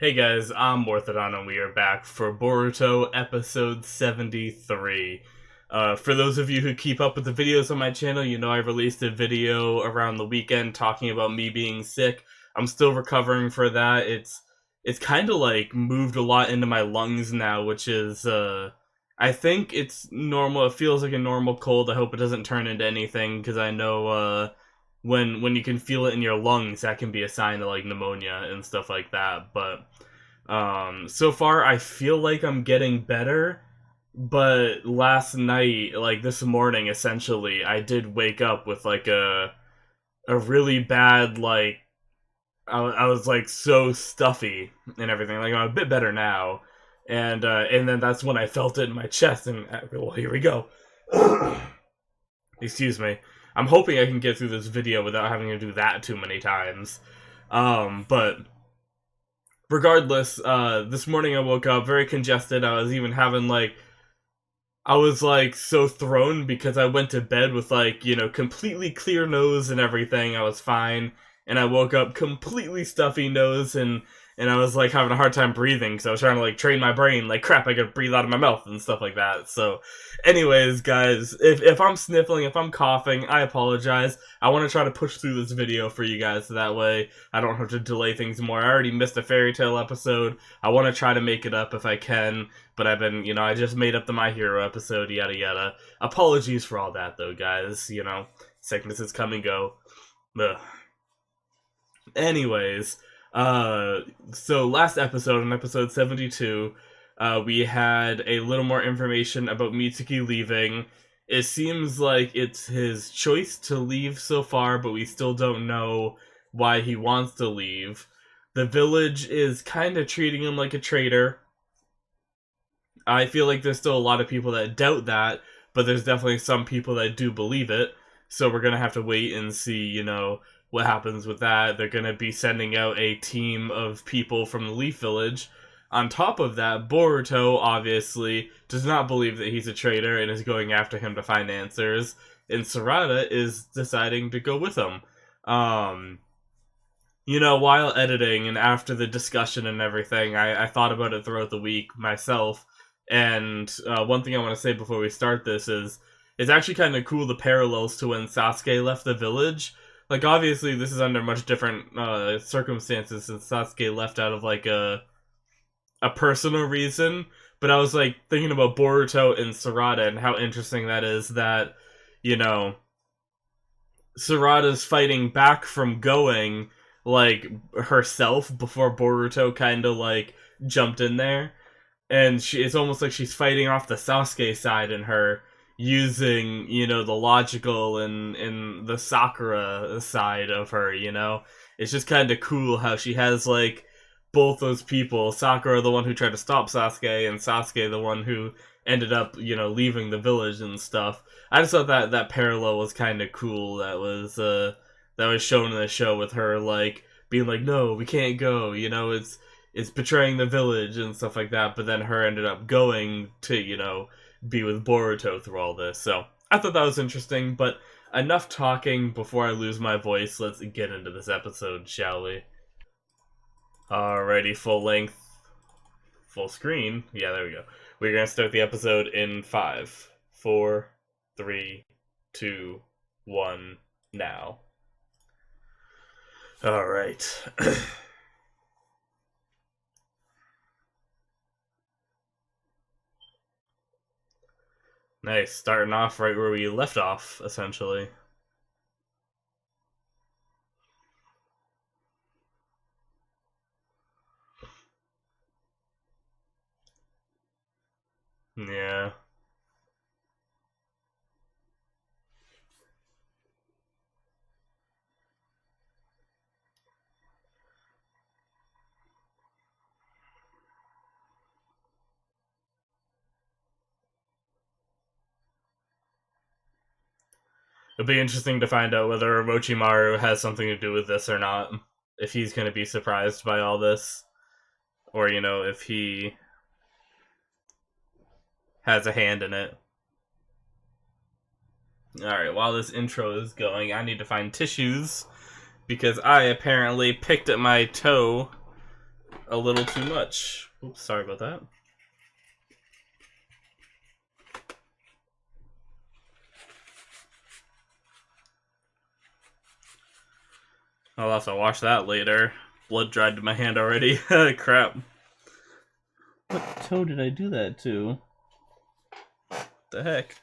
Hey guys, I'm Morthadon and we are back for Boruto episode 73. For those of you who keep up with the videos on my channel, you know I released a video around the weekend talking about me being sick. I'm still recovering for that. It's kind of like moved a lot into my lungs now, which is I think it's normal. It feels like a normal cold. I hope it doesn't turn into anything because I know when you can feel it in your lungs, that can be a sign of like pneumonia and stuff like that. But so far I feel like I'm getting better. But last night, like this morning, essentially, I did wake up with like a really bad like I was like so stuffy and everything. Like I'm a bit better now, and then that's when I felt it in my chest. And well, here we go. Excuse me. I'm hoping I can get through this video without having to do that too many times. But regardless, this morning I woke up very congested. I was even having like I was like so thrown because I went to bed with like, completely clear nose and everything. I was fine. And I woke up completely stuffy nose and I was like having a hard time breathing because I was trying to like train my brain like crap I could breathe out of my mouth and stuff like that. So anyways, guys, if I'm sniffling, if I'm coughing, I apologize. I want to try to push through this video for you guys so that way I don't have to delay things more. I already missed a fairy tale episode. I want to try to make it up if I can, but I've been, I just made up the My Hero episode, yada yada. Apologies for all that though, guys. Sicknesses come and go. Ugh. Anyways, so last episode, in episode 72, we had a little more information about Mitsuki leaving. It seems like it's his choice to leave so far, but we still don't know why he wants to leave. The village is kind of treating him like a traitor. I feel like there's still a lot of people that doubt that, but there's definitely some people that do believe it. So we're gonna have to wait and see, what happens with that. They're gonna be sending out a team of people from the Leaf Village. On top of that, Boruto obviously does not believe that he's a traitor and is going after him to find answers. And Sarada is deciding to go with him. While editing and after the discussion and everything, I thought about it throughout the week myself. And one thing I want to say before we start this is it's actually kind of cool the parallels to when Sasuke left the village. Like, obviously, this is under much different circumstances since Sasuke left out of, like, a personal reason. But I was, like, thinking about Boruto and Sarada and how interesting that is that, Sarada's fighting back from going, like, herself before Boruto kind of, like, jumped in there. And it's almost like she's fighting off the Sasuke side in her, using, the logical and the Sakura side of her, It's just kind of cool how she has, like, both those people. Sakura, the one who tried to stop Sasuke, and Sasuke, the one who ended up, leaving the village and stuff. I just thought that parallel was kind of cool. That was shown in the show with her, like, being like, no, we can't go, it's betraying the village and stuff like that, but then her ended up going to, be with Boruto through all this. So I thought that was interesting, but enough talking before I lose my voice. Let's get into this episode, shall we? Alrighty, full length, full screen. Yeah, there we go. We're gonna start the episode in 5, 4, 3, 2, 1, now. Alright. Nice, starting off right where we left off, essentially. Yeah. It'll be interesting to find out whether Orochimaru has something to do with this or not. If he's going to be surprised by all this. Or, if he has a hand in it. Alright, while this intro is going, I need to find tissues. Because I apparently picked at my toe a little too much. Oops, sorry about that. I'll have to wash that later. Blood dried to my hand already. Crap. What toe did I do that to? The heck?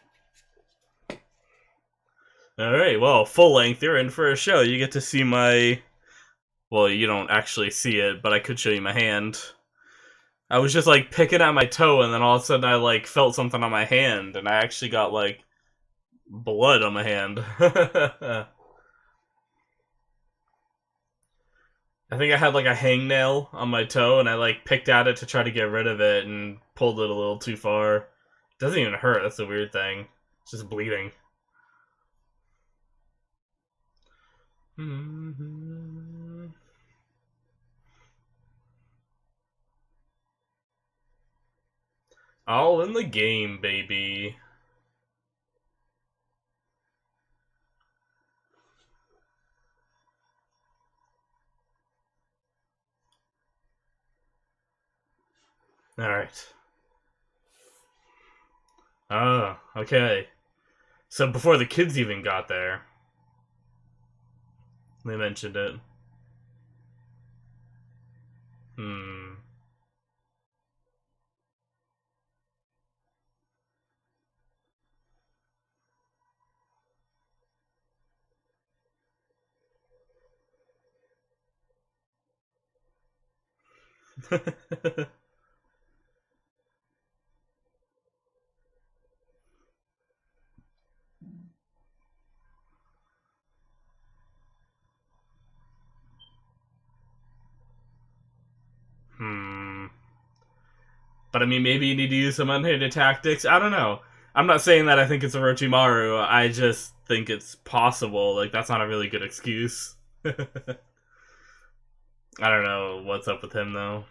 Alright, well, full length, you're in for a show. You get to see my... Well, you don't actually see it, but I could show you my hand. I was just, like, picking at my toe, and then all of a sudden I, like, felt something on my hand, and I actually got, like, blood on my hand. I think I had like a hangnail on my toe, and I like picked at it to try to get rid of it, and pulled it a little too far. It doesn't even hurt. That's the weird thing. It's just bleeding. All in the game, baby. All right. Oh, okay. So before the kids even got there, they mentioned it. Hmm. Hmm. But I mean, maybe you need to use some unhidden tactics. I don't know. I'm not saying that I think it's Orochimaru. I just think it's possible. Like, that's not a really good excuse. I don't know what's up with him, though.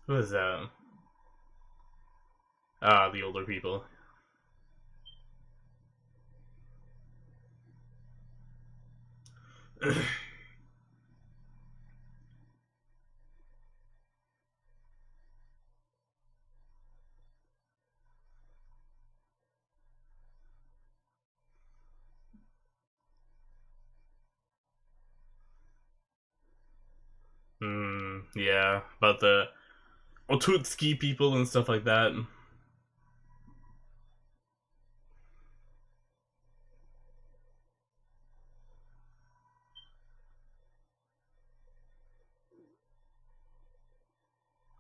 Who is that? Ah, the older people. Yeah, about the Otutsuki people and stuff like that.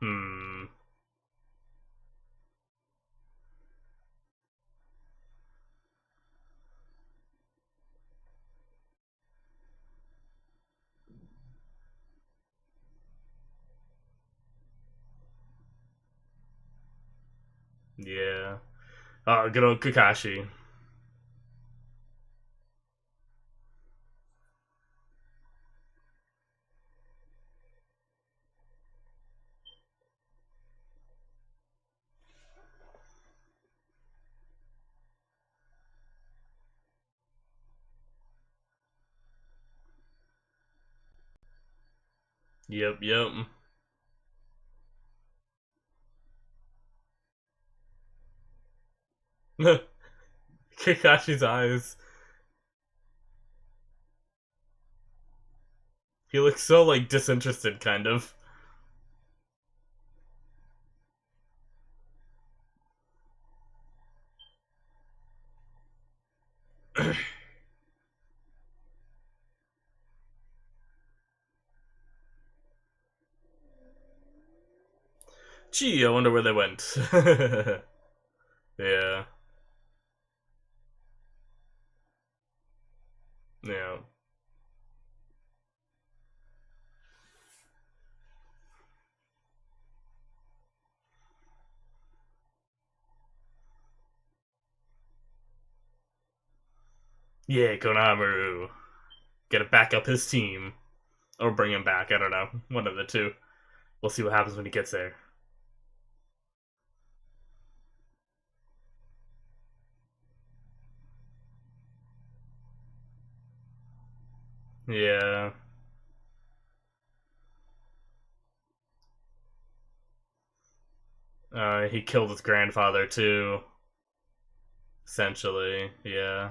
Hmm. Yeah. Ah, good old Kakashi. Yep, yep. Kakashi's eyes. He looks so, like, disinterested, kind of. Gee, I wonder where they went. Yeah. Yeah. Yeah, Konohamaru. Gotta back up his team. Or bring him back, I don't know. One of the two. We'll see what happens when he gets there. Yeah. He killed his grandfather too, essentially. Yeah.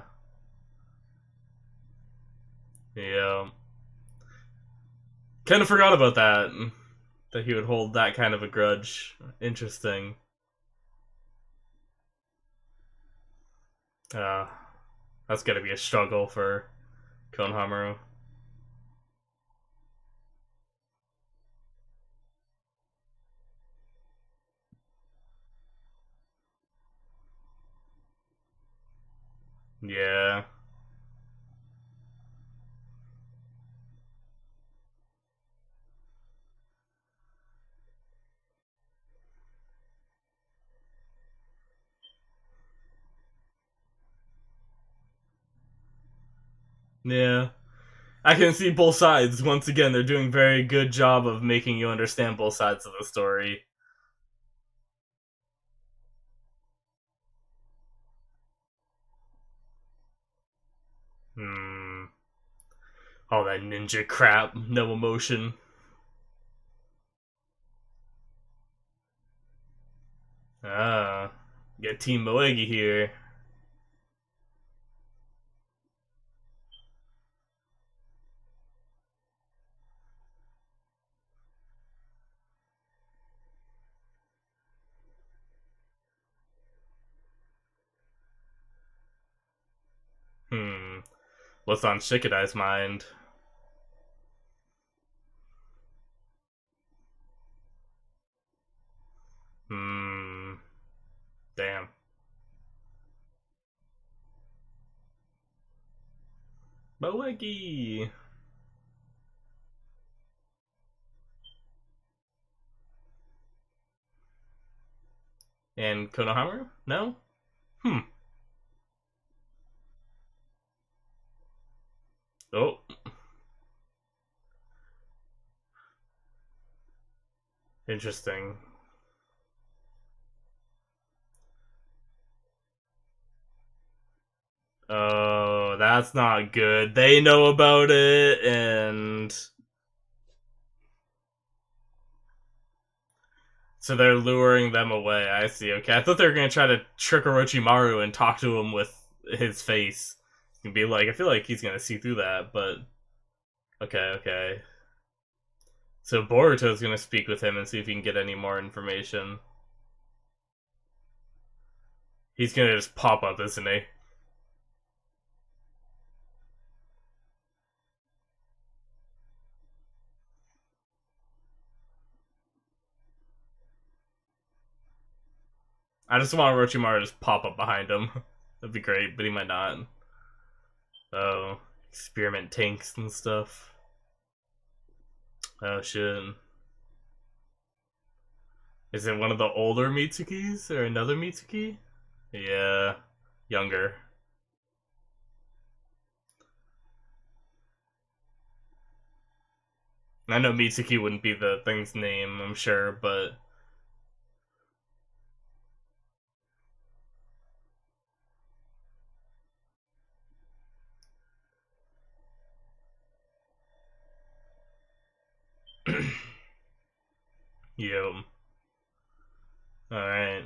Yeah. Kind of forgot about that. That he would hold that kind of a grudge. Interesting. Uh, that's gonna be a struggle for Konohamaru. Yeah. Yeah. I can see both sides. Once again, they're doing very good job of making you understand both sides of the story. Hmm. All that ninja crap, no emotion. Ah. Get Team Moegi here. Hmm. What's on Shikadai's mind? Hmm. Damn. Moegi! And Konohamaru? No? Hmm. Oh. Interesting. Oh, that's not good. They know about it, and so they're luring them away. I see. Okay, I thought they were gonna try to trick Orochimaru and talk to him with his face. And be like, I feel like he's gonna see through that, but okay, okay. So Boruto's gonna speak with him and see if he can get any more information. He's gonna just pop up, isn't he? I just want Orochimaru to just pop up behind him. That'd be great, but he might not. Oh, experiment tanks and stuff. Oh shit. Is it one of the older Mitsukis or another Mitsuki? Yeah, younger. I know Mitsuki wouldn't be the thing's name, I'm sure, but yo, all right.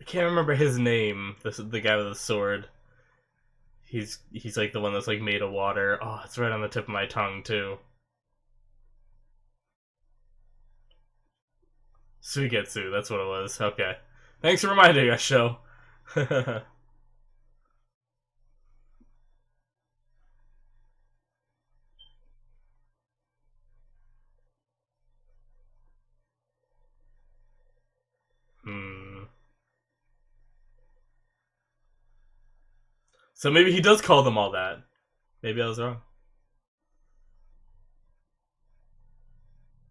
I can't remember his name. The guy with the sword. He's like the one that's like made of water. Oh, it's right on the tip of my tongue too. Suigetsu, that's what it was. Okay, thanks for reminding us, show. Hmm. So maybe he does call them all that. Maybe I was wrong.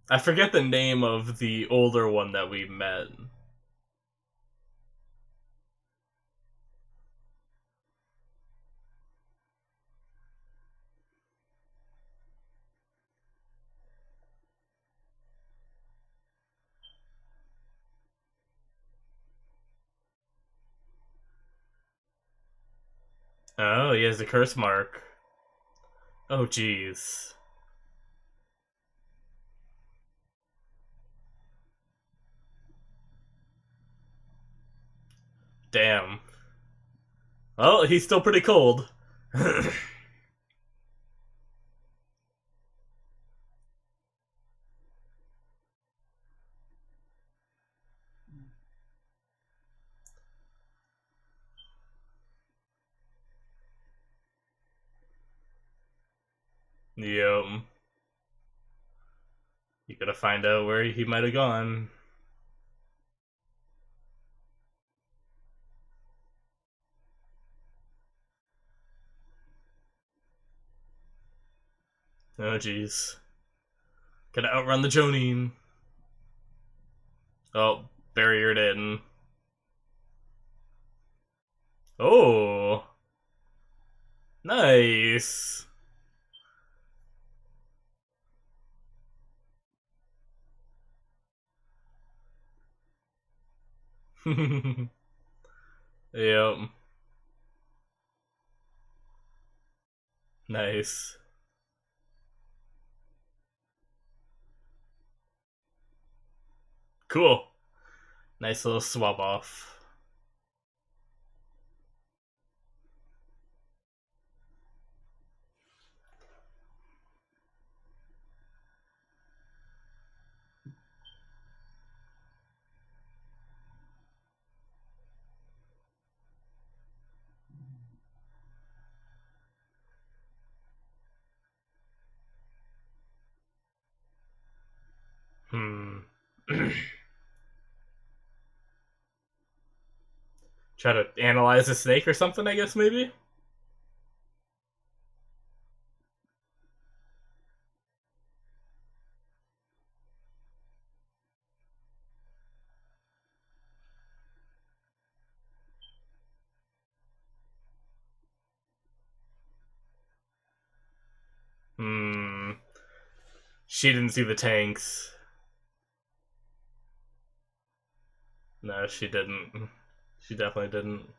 I forget the name of the older one that we met. Oh, he has a curse mark. Oh, jeez. Damn. Oh, he's still pretty cold. Yep. You gotta find out where he might have gone. Oh, jeez. Gotta outrun the Jonin. Oh, barriered in. Oh, nice. Yep, nice. Cool. Nice little swap off. Hmm. Try to analyze a snake or something, I guess, maybe? Hmm. She didn't see the tanks. No, she didn't. She definitely didn't.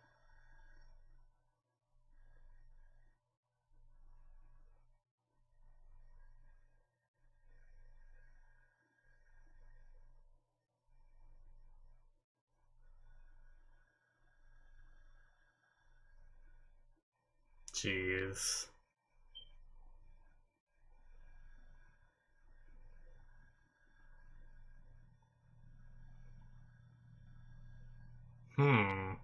Jeez. Hmm.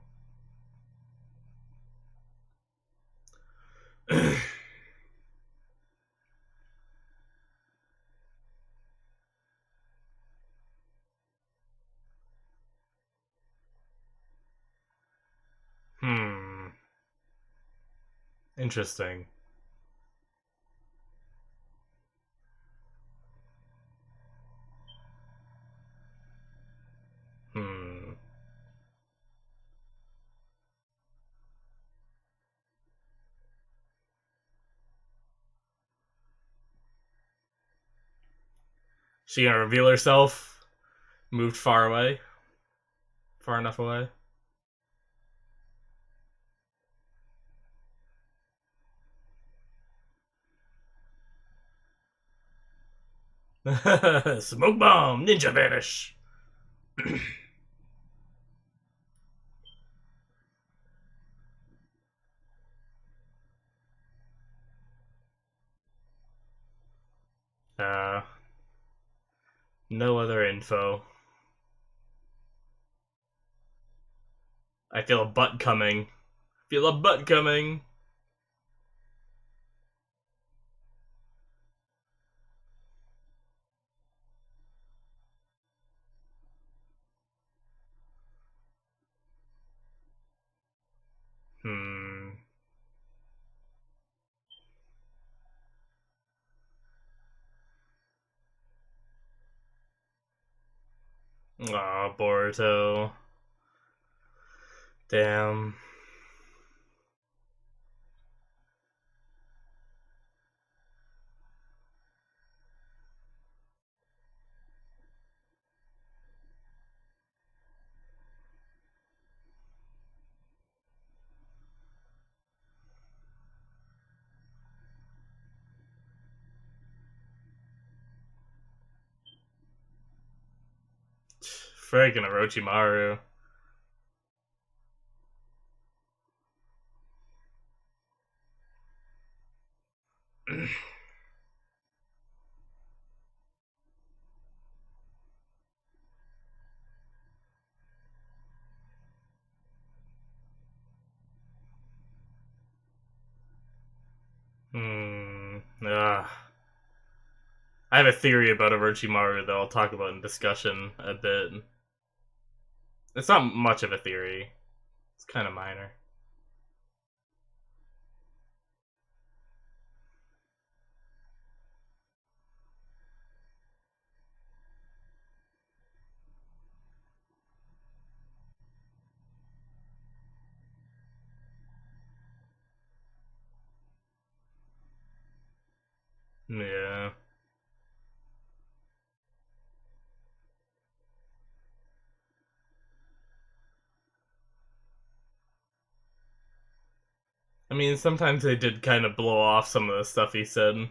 Hmm. Interesting. Hmm. She gonna reveal herself? Moved far away? Far enough away? Smoke bomb! Ninja vanish! uh, no other info. I feel a butt coming. Feel a butt coming. Hmm. Aw, Boruto. Damn. Friggin' Orochimaru. Ugh. I have a theory about Orochimaru that I'll talk about in discussion a bit. It's not much of a theory. It's kind of minor. Yeah. I mean, sometimes they did kind of blow off some of the stuff he said.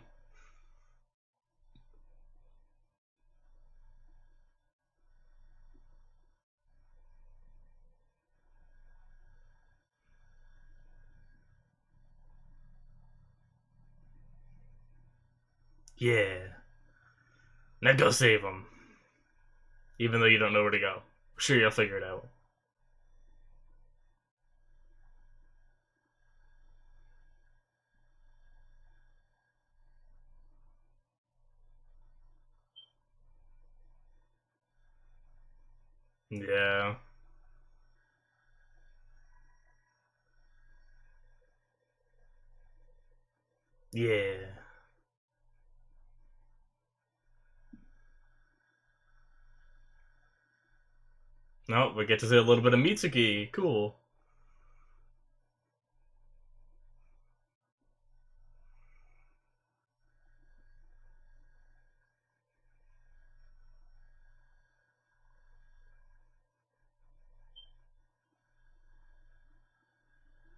Yeah. Now go save him. Even though you don't know where to go. Sure, you'll figure it out. Yeah. Yeah. No, we get to see a little bit of Mitsuki. Cool.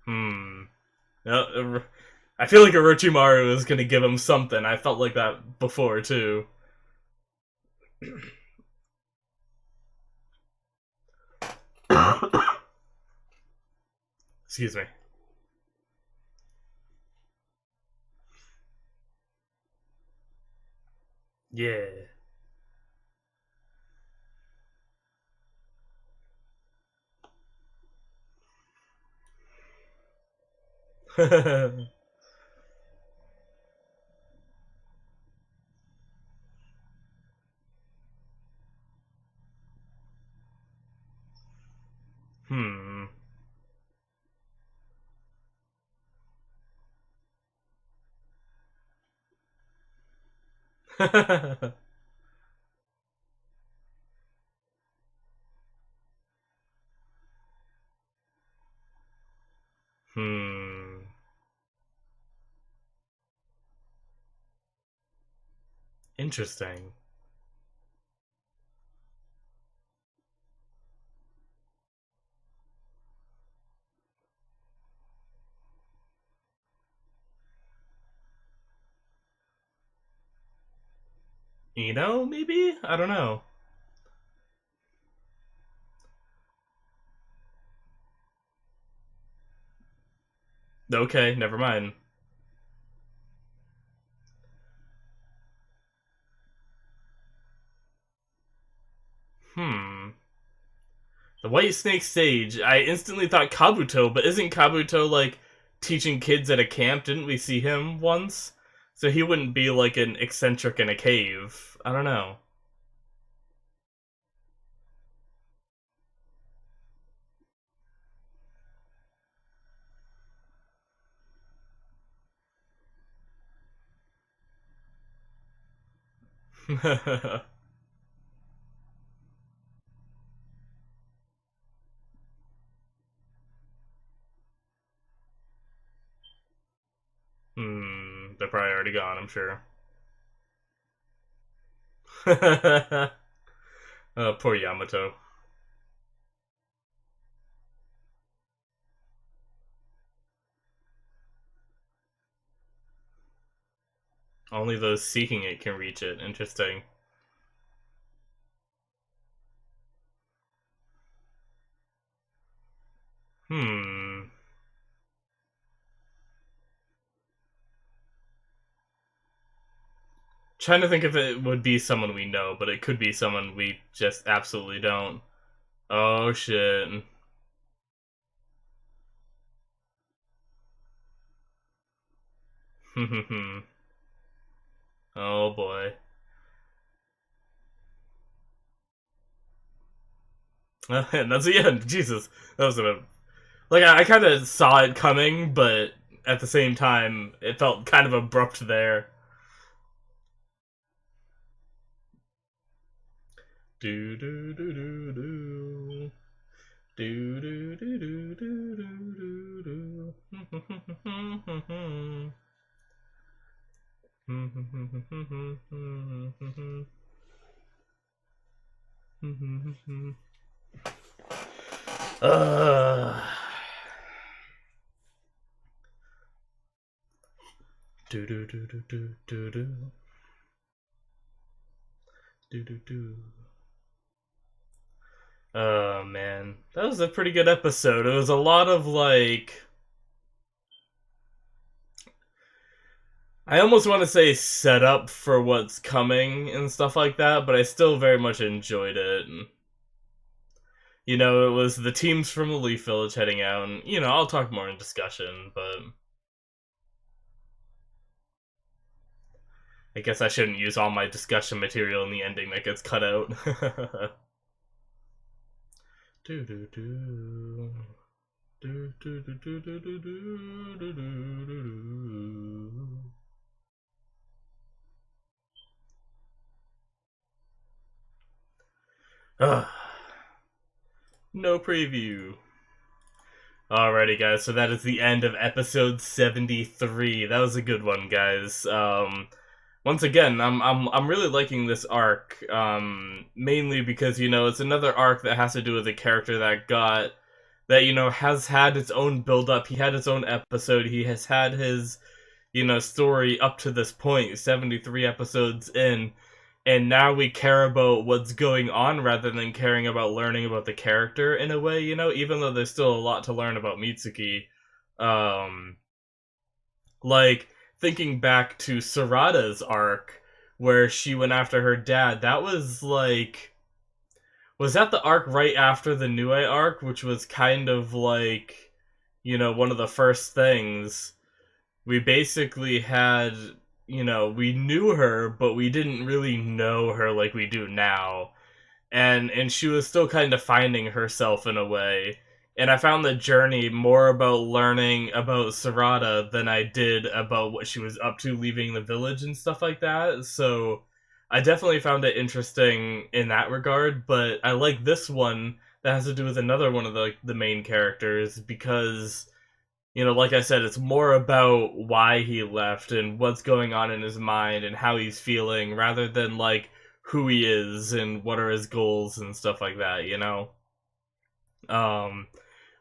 Hmm. No, I feel like Orochimaru is gonna give him something. I felt like that before too. Excuse me. Yeah. Hmm. Hmm. Interesting. Maybe? I don't know. Okay, never mind. Hmm. The White Snake Sage. I instantly thought Kabuto, but isn't Kabuto like teaching kids at a camp? Didn't we see him once? So he wouldn't be like an eccentric in a cave. I don't know. They're probably already gone, I'm sure. Poor Yamato. Only those seeking it can reach it. Interesting. Hmm. Trying to think if it would be someone we know, but it could be someone we just absolutely don't. Oh shit. Oh boy. And that's the end. Jesus. That was a... Like, I kind of saw it coming, but at the same time, it felt kind of abrupt there. Do do do do do. Do do do do do do do. Do do do do do do do do do do. Oh man, that was a pretty good episode. It was a lot of like, I almost want to say setup for what's coming and stuff like that, but I still very much enjoyed it. You know, it was the teams from the Leaf Village heading out, and you know, I'll talk more in discussion, but I guess I shouldn't use all my discussion material in the ending that gets cut out. do do do. Do, do, do, do, do, do, do, do, do, do. No preview. Alrighty, guys. So that is the end of episode 73. That was a good one, guys. Once again, I'm really liking this arc. Mainly because you know it's another arc that has to do with a character that you know has had its own build up. He had his own episode. He has had his story up to this point, 73 episodes in, and now we care about what's going on rather than caring about learning about the character in a way, you know, even though there's still a lot to learn about Mitsuki. Um, like, thinking back to Sarada's arc, where she went after her dad, that was like... Was that the arc right after the Nue arc, which was kind of like, you know, one of the first things? We basically had, you know, we knew her, but we didn't really know her like we do now. And she was still kind of finding herself in a way. And I found the journey more about learning about Sarada than I did about what she was up to leaving the village and stuff like that. So I definitely found it interesting in that regard, but I like this one that has to do with another one of the main characters because you know, like I said, it's more about why he left and what's going on in his mind and how he's feeling rather than like who he is and what are his goals and stuff like that, you know? Um,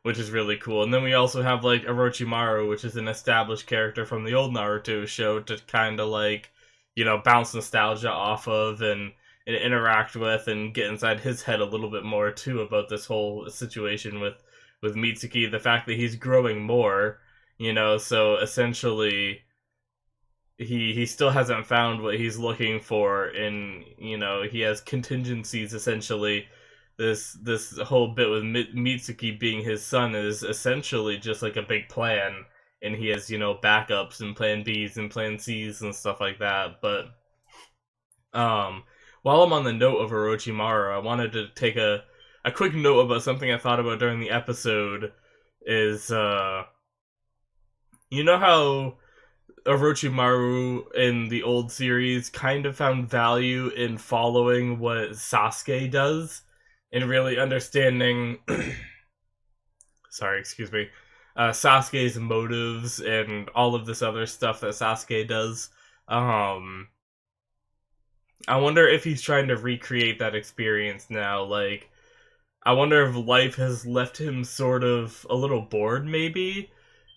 which is really cool. And then we also have like Orochimaru, which is an established character from the old Naruto show to kind of like, you know, bounce nostalgia off of and interact with and get inside his head a little bit more too about this whole situation with Mitsuki, the fact that he's growing more, you know, so essentially he still hasn't found what he's looking for and you know, he has contingencies essentially. This whole bit with Mitsuki being his son is essentially just like a big plan and he has, you know, backups and plan Bs and plan Cs and stuff like that, but um, while I'm on the note of Orochimaru, I wanted to take a quick note about something I thought about during the episode. Is you know how Orochimaru in the old series kind of found value in following what Sasuke does and really understanding. Sorry, excuse me. Sasuke's motives and all of this other stuff that Sasuke does. Um, I wonder if he's trying to recreate that experience now. Like, I wonder if life has left him sort of a little bored, maybe.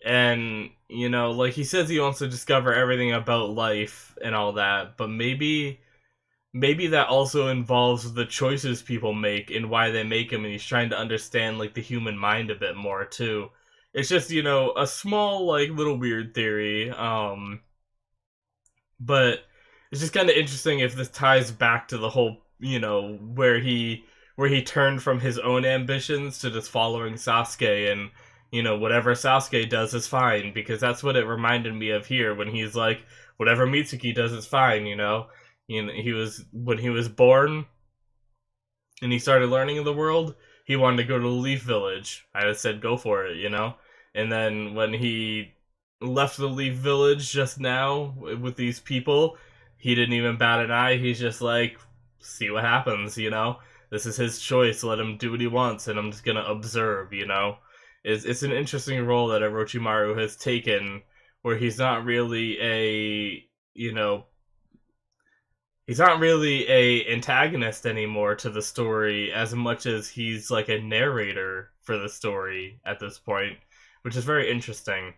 And, you know, like he says he wants to discover everything about life and all that, but maybe that also involves the choices people make and why they make them, and he's trying to understand like the human mind a bit more too. It's just, a small like little weird theory, but it's just kind of interesting if this ties back to the whole, where he turned from his own ambitions to just following Sasuke, and whatever Sasuke does is fine, because that's what it reminded me of here when he's like, whatever Mitsuki does is fine. He was, when he was born and he started learning in the world, he wanted to go to the Leaf Village. I just said go for it. And then when he left the Leaf Village just now with these people, he didn't even bat an eye. He's just like, see what happens. This is his choice. Let him do what he wants, and I'm just gonna observe. It's an interesting role that Orochimaru has taken, where he's not really a antagonist anymore to the story as much as he's like a narrator for the story at this point, which is very interesting.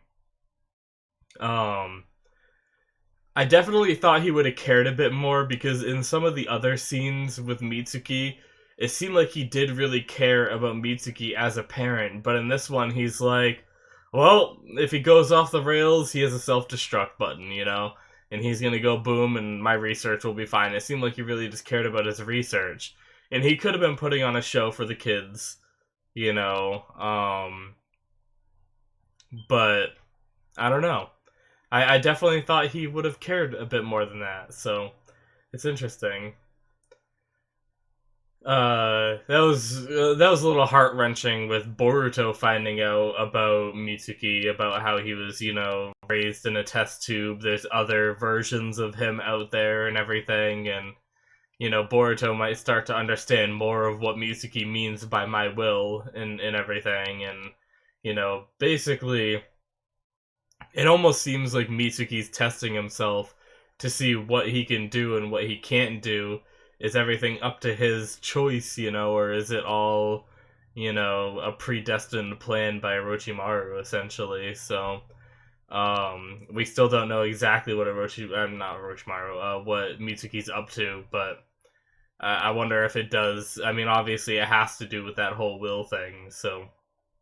Um, I definitely thought he would have cared a bit more, because in some of the other scenes with Mitsuki, it seemed like he did really care about Mitsuki as a parent, but in this one, he's like, well, if he goes off the rails, he has a self-destruct button. And he's gonna go boom, and my research will be fine. It seemed like he really just cared about his research. And he could have been putting on a show for the kids, you know, but I don't know. I definitely thought he would have cared a bit more than that, so it's interesting. That was a little heart wrenching with Boruto finding out about Mitsuki, about how he was, raised in a test tube. There's other versions of him out there and everything, and Boruto might start to understand more of what Mitsuki means by my will and everything, and basically, it almost seems like Mitsuki's testing himself to see what he can do and what he can't do. Is everything up to his choice, or is it all, a predestined plan by Orochimaru, essentially? So, we still don't know exactly what what Mitsuki's up to, but I wonder if it does. I mean, obviously, it has to do with that whole will thing, so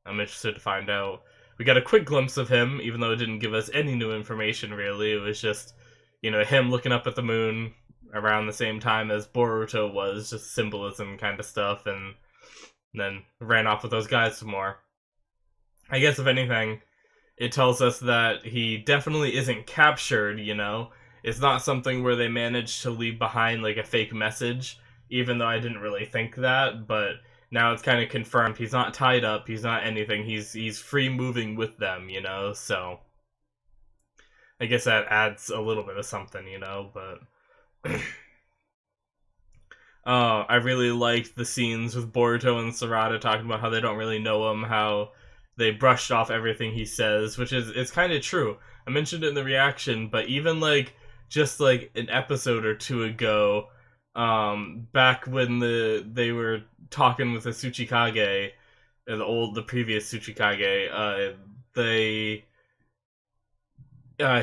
I'm interested to find out. We got a quick glimpse of him, even though it didn't give us any new information, really. It was just, him looking up at the moon around the same time as Boruto was, just symbolism kind of stuff, and then ran off with those guys some more. I guess, if anything, it tells us that he definitely isn't captured, It's not something where they managed to leave behind, like, a fake message, even though I didn't really think that, but now it's kind of confirmed. He's not tied up, he's not anything, he's free moving with them, so I guess that adds a little bit of something, but I really liked the scenes with Boruto and Sarada talking about how they don't really know him, how they brushed off everything he says, which is, it's kind of true. I mentioned it in the reaction, but even like just like an episode or two ago, back when they were talking with the Tsuchikage, the previous Tsuchikage,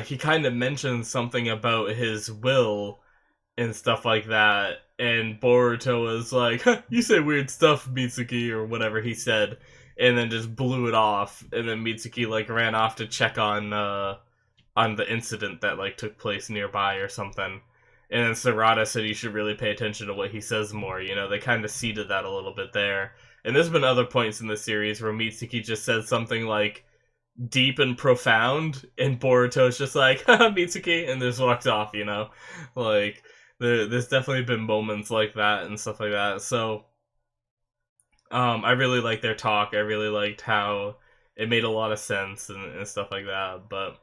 he kind of mentioned something about his will and stuff like that, and Boruto was like, you say weird stuff, Mitsuki, or whatever he said, and then just blew it off, and then Mitsuki, like, ran off to check on the incident that, like, took place nearby or something. And then Sarada said you should really pay attention to what he says more, they kind of seeded that a little bit there. And there's been other points in the series where Mitsuki just says something, like, deep and profound, and Boruto's just like, Mitsuki, and just walks off, Like, there's definitely been moments like that and stuff like that. So, I really liked their talk. I really liked how it made a lot of sense and stuff like that. But,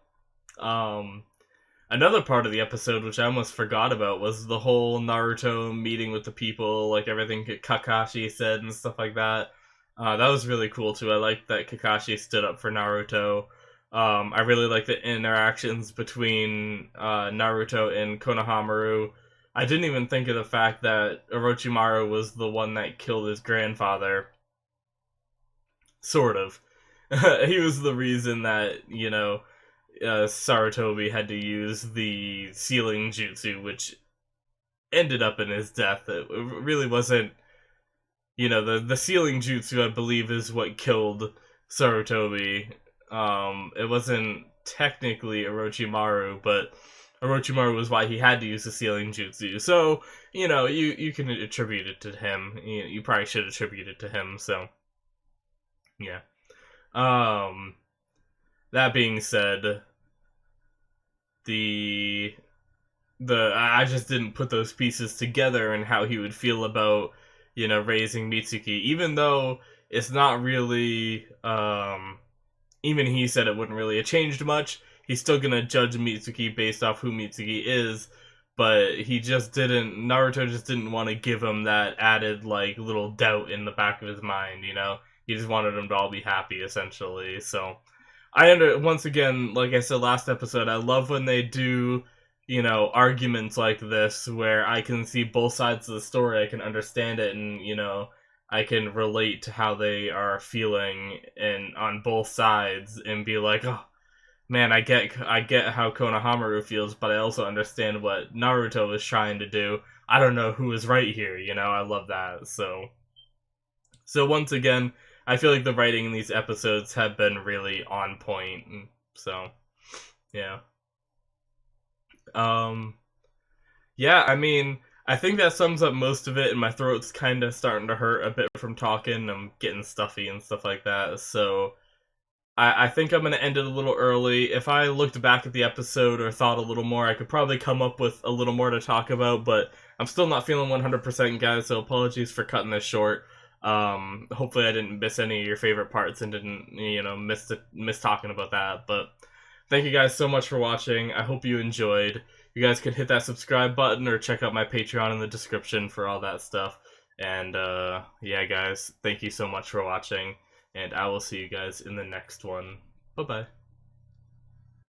another part of the episode, which I almost forgot about, was the whole Naruto meeting with the people, like everything Kakashi said and stuff like that. That was really cool too. I liked that Kakashi stood up for Naruto. I really like the interactions between Naruto and Konohamaru. I didn't even think of the fact that Orochimaru was the one that killed his grandfather. Sort of. He was the reason that, Sarutobi had to use the sealing jutsu, which ended up in his death. It really wasn't, the sealing jutsu, I believe, is what killed Sarutobi. It wasn't technically Orochimaru, but Orochimaru was why he had to use the sealing jutsu. So, you can attribute it to him. You probably should attribute it to him, so, yeah. Um, that being said, the I just didn't put those pieces together and how he would feel about raising Mitsuki, even though it's not really even he said it wouldn't really have changed much. He's still gonna judge Mitsuki based off who Mitsuki is, but he just didn't. Naruto just didn't want to give him that added like little doubt in the back of his mind. He just wanted them to all be happy, essentially. So once again, like I said last episode, I love when they do arguments like this where I can see both sides of the story, I can understand it, and I can relate to how they are feeling and on both sides and be like, oh man, I get how Konohamaru feels, but I also understand what Naruto is trying to do. I don't know who is right here, I love that. So once again, I feel like the writing in these episodes have been really on point. So, yeah. Yeah, I mean, I think that sums up most of it, and my throat's kind of starting to hurt a bit from talking. I'm getting stuffy and stuff like that, so I think I'm going to end it a little early. If I looked back at the episode or thought a little more, I could probably come up with a little more to talk about, but I'm still not feeling 100%, guys, so apologies for cutting this short. Hopefully I didn't miss any of your favorite parts and didn't, miss talking about that, but thank you guys so much for watching. I hope you enjoyed. You guys could hit that subscribe button or check out my Patreon in the description for all that stuff. And, yeah, guys, thank you so much for watching, and I will see you guys in the next one. Bye-bye.